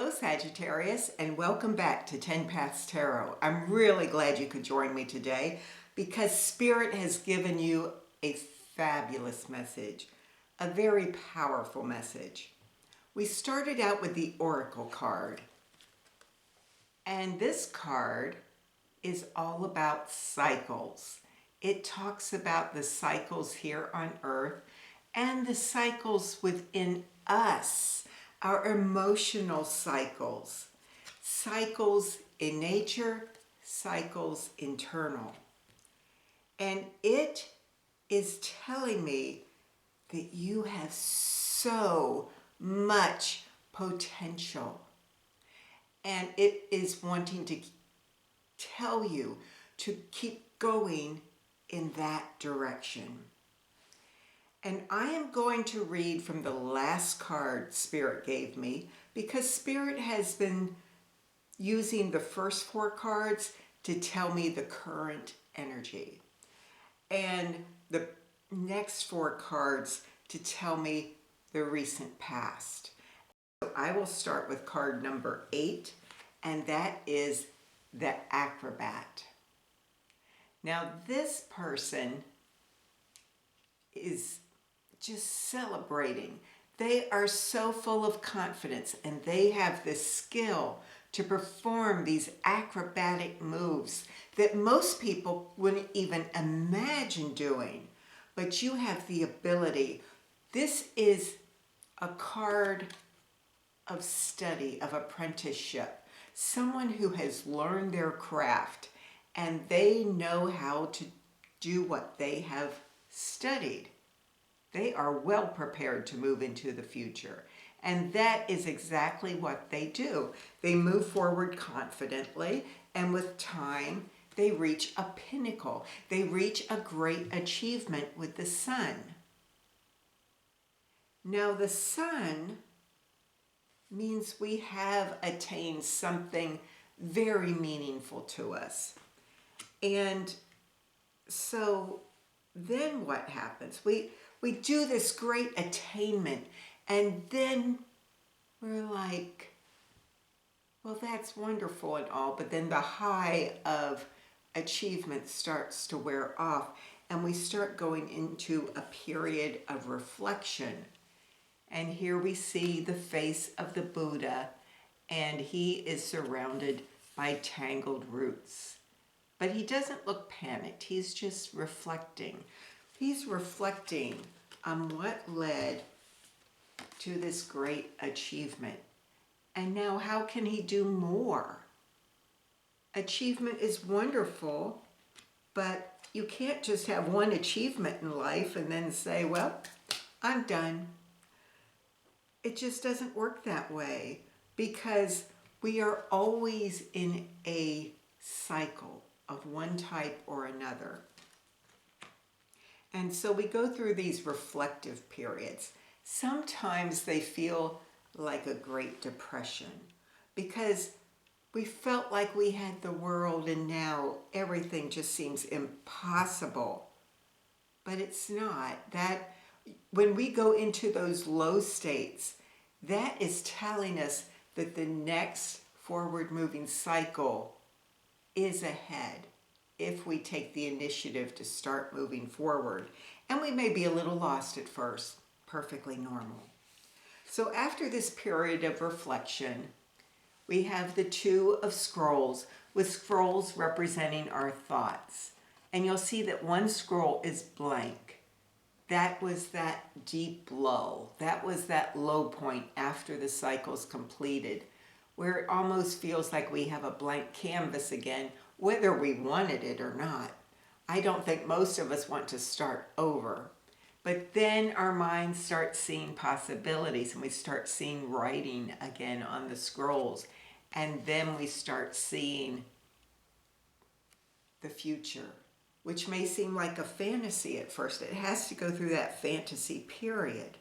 Hello Sagittarius, and welcome back to TenPaths Tarot. I'm really glad you could join me today because Spirit has given you a fabulous message, a very powerful message. We started out with the Oracle card, and this card is all about cycles. It talks about the cycles here on Earth and the cycles within us, our emotional cycles, cycles in nature, cycles internal. And it is telling me that you have so much potential. And it is wanting to tell you to keep going in that direction. And I am going to read from the last card Spirit gave me because Spirit has been using the first four cards to tell me the current energy and the next four cards to tell me the recent past. So I will start with card number 8, and that is the Acrobat. Now this person is just celebrating. They are so full of confidence and they have the skill to perform these acrobatic moves that most people wouldn't even imagine doing. But you have the ability. This is a card of study, of apprenticeship. Someone who has learned their craft and they know how to do what they have studied. They are well prepared to move into the future. And that is exactly what they do. They move forward confidently, and with time, they reach a pinnacle. They reach a great achievement with the sun. Now, the sun means we have attained something very meaningful to us. And so then what happens? We do this great attainment, and then we're like, well, that's wonderful and all, but then the high of achievement starts to wear off, and we start going into a period of reflection. And here we see the face of the Buddha, and he is surrounded by tangled roots. But he doesn't look panicked, he's just reflecting. He's reflecting on what led to this great achievement. And now how can he do more? Achievement is wonderful, but you can't just have one achievement in life and then say, well, I'm done. It just doesn't work that way because we are always in a cycle of one type or another. And so we go through these reflective periods. Sometimes they feel like a Great Depression because we felt like we had the world and now everything just seems impossible. But it's not. That when we go into those low states, that is telling us that the next forward-moving cycle is ahead if we take the initiative to start moving forward. And we may be a little lost at first, perfectly normal. So after this period of reflection, we have the Two of Scrolls, with scrolls representing our thoughts. And you'll see that one scroll is blank. That was that deep lull. That was that low point after the cycle's completed, where it almost feels like we have a blank canvas again, whether we wanted it or not. I don't think most of us want to start over. But then our minds start seeing possibilities and we start seeing writing again on the scrolls. And then we start seeing the future, which may seem like a fantasy at first. It has to go through that fantasy period.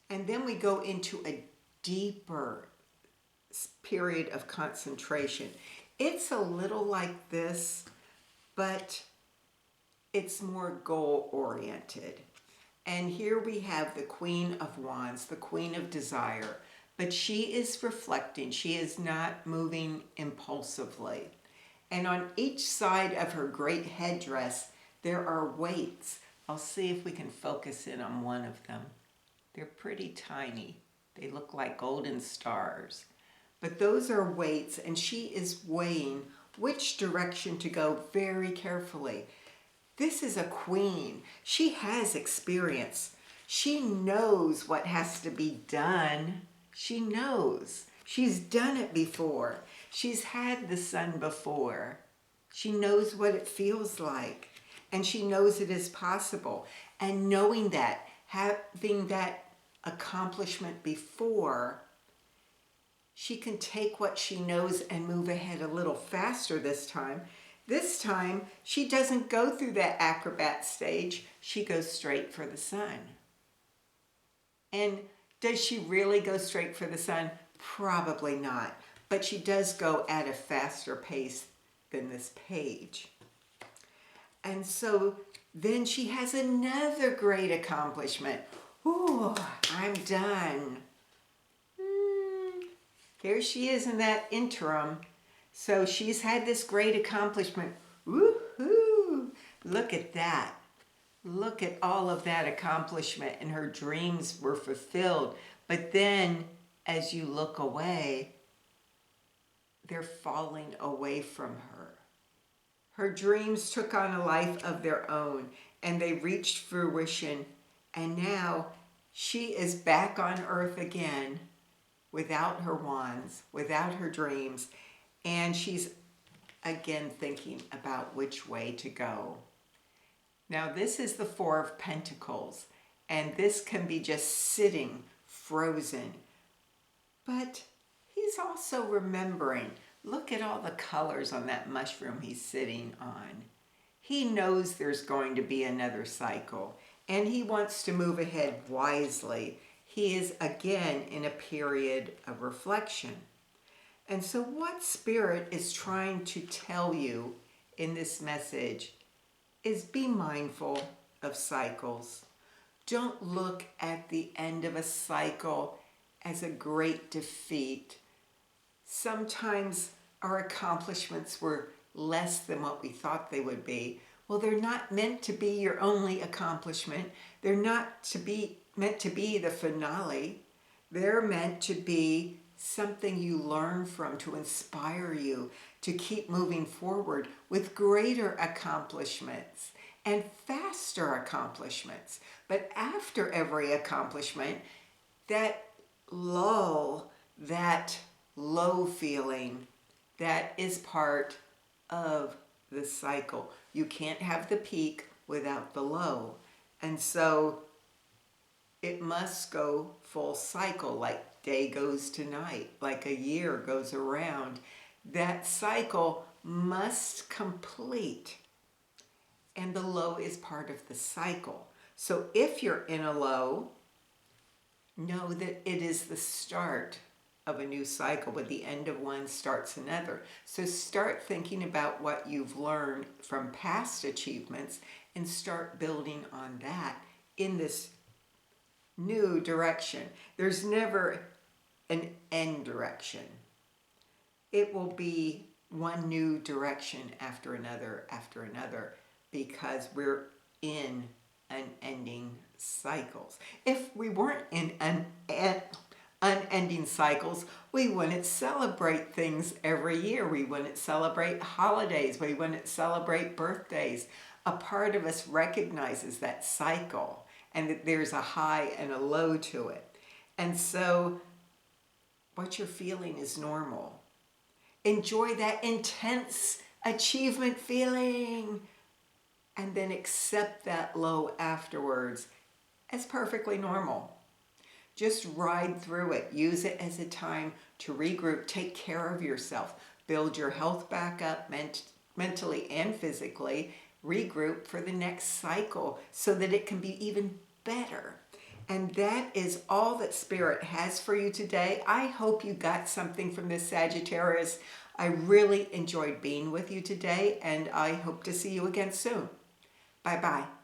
And then we go into a deeper period of concentration. It's a little like this, but it's more goal-oriented. And here we have the Queen of Wands, the Queen of Desire, but she is reflecting. She is not moving impulsively. And on each side of her great headdress, there are weights. I'll see if we can focus in on one of them. They're pretty tiny. They look like golden stars. But those are weights, and she is weighing which direction to go very carefully. This is a queen. She has experience. She knows what has to be done. She knows. She's done it before. She's had the sun before. She knows what it feels like. And she knows it is possible. And knowing that, having that accomplishment before, she can take what she knows and move ahead a little faster this time. This time, she doesn't go through that acrobat stage. She goes straight for the sun. And does she really go straight for the sun? Probably not. But she does go at a faster pace than this page. And so then she has another great accomplishment. Ooh, I'm done. Here she is in that interim. So she's had this great accomplishment. Woohoo! Look at that. Look at all of that accomplishment, and her dreams were fulfilled. But then, as you look away, they're falling away from her. Her dreams took on a life of their own, and they reached fruition. And now she is back on earth again, without her wands, without her dreams, and she's again thinking about which way to go. Now this is the Four of Pentacles, and this can be just sitting frozen. But he's also remembering, look at all the colors on that mushroom he's sitting on. He knows there's going to be another cycle, and he wants to move ahead wisely. He is again in a period of reflection. And so what Spirit is trying to tell you in this message is be mindful of cycles. Don't look at the end of a cycle as a great defeat. Sometimes our accomplishments were less than what we thought they would be. Well, they're not meant to be your only accomplishment. They're not meant to be the finale. They're meant to be something you learn from, to inspire you to keep moving forward with greater accomplishments and faster accomplishments. But after every accomplishment, that lull, that low feeling, that is part of the cycle. You can't have the peak without the low. And so it must go full cycle, like day goes to night, like a year goes around. That cycle must complete. And the low is part of the cycle. So if you're in a low, know that it is the start of a new cycle, but the end of one starts another. So start thinking about what you've learned from past achievements and start building on that in this new direction. There's never an end direction. It will be one new direction after another, because we're in unending cycles. If we weren't in unending cycles, we wouldn't celebrate things every year. We wouldn't celebrate holidays. We wouldn't celebrate birthdays. A part of us recognizes that cycle and that there's a high and a low to it. And so what you're feeling is normal. Enjoy that intense achievement feeling and then accept that low afterwards as perfectly normal. Just ride through it. Use it as a time to regroup. Take care of yourself. Build your health back up mentally and physically. Regroup for the next cycle so that it can be even better. And that is all that Spirit has for you today. I hope you got something from this, Sagittarius. I really enjoyed being with you today, and I hope to see you again soon. Bye-bye.